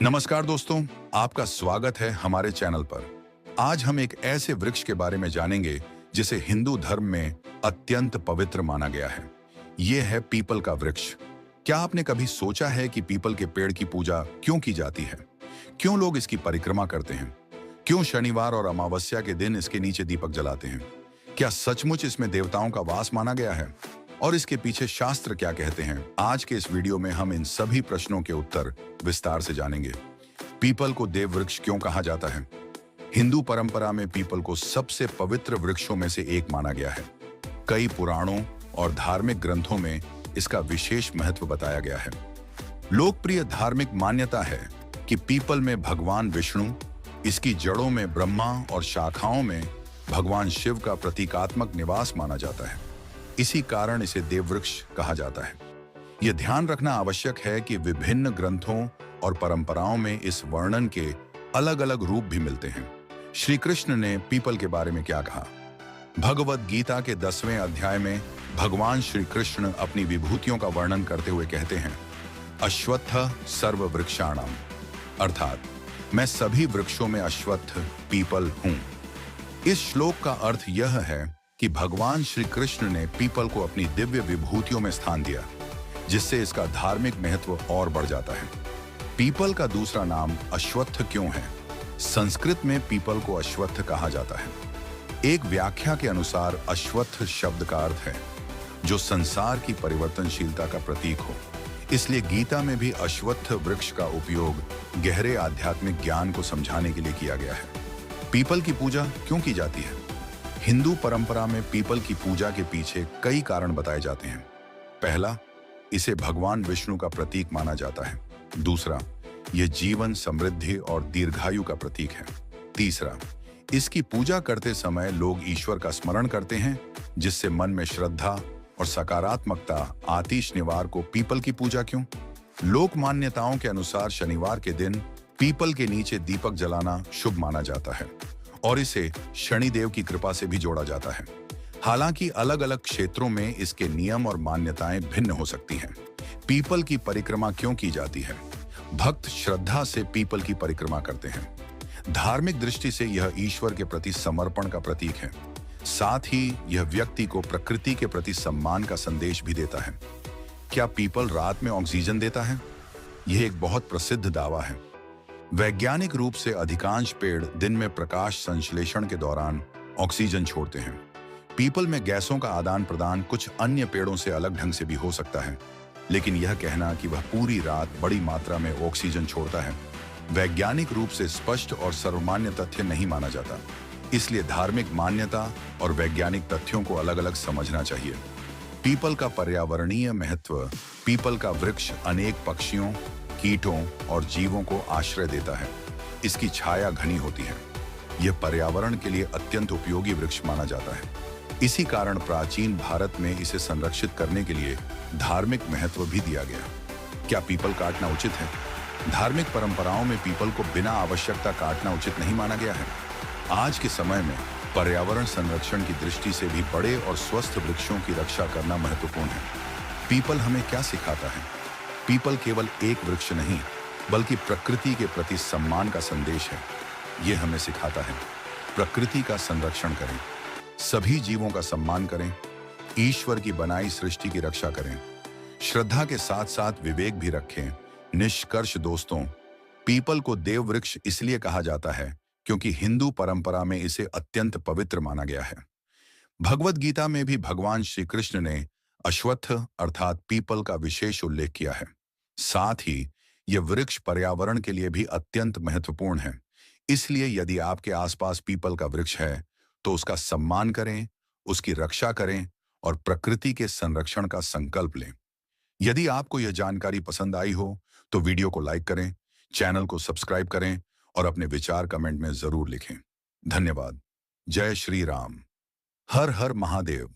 नमस्कार दोस्तों, आपका स्वागत है हमारे चैनल पर। आज हम एक ऐसे वृक्ष के बारे में जानेंगे जिसे हिंदू धर्म में अत्यंत पवित्र माना गया है। ये है पीपल का वृक्ष। क्या आपने कभी सोचा है कि पीपल के पेड़ की पूजा क्यों की जाती है? क्यों लोग इसकी परिक्रमा करते हैं? क्यों शनिवार और अमावस्या के दिन इसके नीचे दीपक जलाते हैं? क्या सचमुच इसमें देवताओं का वास माना गया है? और इसके पीछे शास्त्र क्या कहते हैं? आज के इस वीडियो में हम इन सभी प्रश्नों के उत्तर विस्तार से जानेंगे। पीपल को देव वृक्ष क्यों कहा जाता है? हिंदू परंपरा में पीपल को सबसे पवित्र वृक्षों में से एक माना गया है। कई पुराणों और धार्मिक ग्रंथों में इसका विशेष महत्व बताया गया है। लोकप्रिय धार्मिक मान्यता है कि पीपल में भगवान विष्णु, इसकी जड़ों में ब्रह्मा और शाखाओं में भगवान शिव का प्रतीकात्मक निवास माना जाता है। इसी कारण इसे देववृक्ष कहा जाता है। यह ध्यान रखना आवश्यक है कि विभिन्न ग्रंथों और परंपराओं में इस वर्णन के अलग अलग रूप भी मिलते हैं। श्री कृष्ण ने पीपल के बारे में क्या कहा? भगवद गीता के 10वें अध्याय में भगवान श्री कृष्ण अपनी विभूतियों का वर्णन करते हुए कहते हैं, अश्वत्थ सर्व वृक्षाणाम, अर्थात मैं सभी वृक्षों में अश्वत्थ पीपल हूं। इस श्लोक का अर्थ यह है कि भगवान श्री कृष्ण ने पीपल को अपनी दिव्य विभूतियों में स्थान दिया, जिससे इसका धार्मिक महत्व और बढ़ जाता है। पीपल का दूसरा नाम अश्वत्थ क्यों है? संस्कृत में पीपल को अश्वत्थ कहा जाता है। एक व्याख्या के अनुसार अश्वत्थ शब्द का अर्थ है जो संसार की परिवर्तनशीलता का प्रतीक हो। इसलिए गीता में भी अश्वत्थ वृक्ष का उपयोग गहरे आध्यात्मिक ज्ञान को समझाने के लिए किया गया है। पीपल की पूजा क्यों की जाती है? हिंदू परंपरा में पीपल की पूजा के पीछे कई कारण बताए जाते हैं। पहला, इसे भगवान विष्णु का प्रतीक माना जाता है। दूसरा, यह जीवन, समृद्धि और दीर्घायु का प्रतीक है। तीसरा, इसकी पूजा करते समय लोग ईश्वर का स्मरण करते हैं, जिससे मन में श्रद्धा और सकारात्मकता आती। शनिवार को पीपल की पूजा क्यों? लोक मान्यताओं के अनुसार शनिवार के दिन पीपल के नीचे दीपक जलाना शुभ माना जाता है और इसे शनिदेव की कृपा से भी जोड़ा जाता है। हालांकि अलग अलग क्षेत्रों में इसके नियम और मान्यताएं भिन्न हो सकती हैं। पीपल की परिक्रमा क्यों की जाती है? भक्त श्रद्धा से पीपल की परिक्रमा करते हैं। धार्मिक दृष्टि से यह ईश्वर के प्रति समर्पण का प्रतीक है। साथ ही यह व्यक्ति को प्रकृति के प्रति सम्मान का संदेश भी देता है। क्या पीपल रात में ऑक्सीजन देता है? यह एक बहुत प्रसिद्ध दावा है। वैज्ञानिक रूप से अधिकांश पेड़ दिन में प्रकाश संश्लेषण के दौरान ऑक्सीजन छोड़ते हैं। पीपल में गैसों का आदान प्रदान कुछ अन्य पेड़ों से अलग ढंग से भी हो सकता है, लेकिन यह कहना कि वह पूरी रात बड़ी मात्रा में ऑक्सीजन छोड़ता है वैज्ञानिक रूप से स्पष्ट और सर्वमान्य तथ्य नहीं माना जाता। इसलिए धार्मिक मान्यता और वैज्ञानिक तथ्यों को अलग अलग समझना चाहिए। पीपल का पर्यावरणीय महत्व। पीपल का वृक्ष अनेक पक्षियों, कीटों और जीवों को आश्रय देता है। इसकी छाया घनी होती है। यह पर्यावरण के लिए अत्यंत उपयोगी वृक्ष माना जाता है। इसी कारण प्राचीन भारत में इसे संरक्षित करने के लिए धार्मिक महत्व भी दिया गया। क्या पीपल काटना उचित है? धार्मिक परंपराओं में पीपल को बिना आवश्यकता काटना उचित नहीं माना गया है। आज के समय में पर्यावरण संरक्षण की दृष्टि से भी बड़े और स्वस्थ वृक्षों की रक्षा करना महत्वपूर्ण है। पीपल हमें क्या सिखाता है? पीपल केवल एक वृक्ष नहीं, बल्कि प्रकृति के प्रति सम्मान का संदेश है। यह हमें सिखाता है, प्रकृति का संरक्षण करें, सभी जीवों का सम्मान करें, ईश्वर की बनाई सृष्टि की रक्षा करें, श्रद्धा के साथ साथ विवेक भी रखें। निष्कर्ष दोस्तों, पीपल को देव वृक्ष इसलिए कहा जाता है क्योंकि हिंदू परंपरा में इसे अत्यंत पवित्र माना गया है। भगवद गीता में भी भगवान श्री कृष्ण ने अश्वत्थ अर्थात पीपल का विशेष उल्लेख किया है। साथ ही यह वृक्ष पर्यावरण के लिए भी अत्यंत महत्वपूर्ण है। इसलिए यदि आपके आसपास पीपल का वृक्ष है तो उसका सम्मान करें, उसकी रक्षा करें और प्रकृति के संरक्षण का संकल्प लें। यदि आपको यह जानकारी पसंद आई हो तो वीडियो को लाइक करें, चैनल को सब्सक्राइब करें और अपने विचार कमेंट में जरूर लिखें। धन्यवाद। जय श्री राम। हर हर महादेव।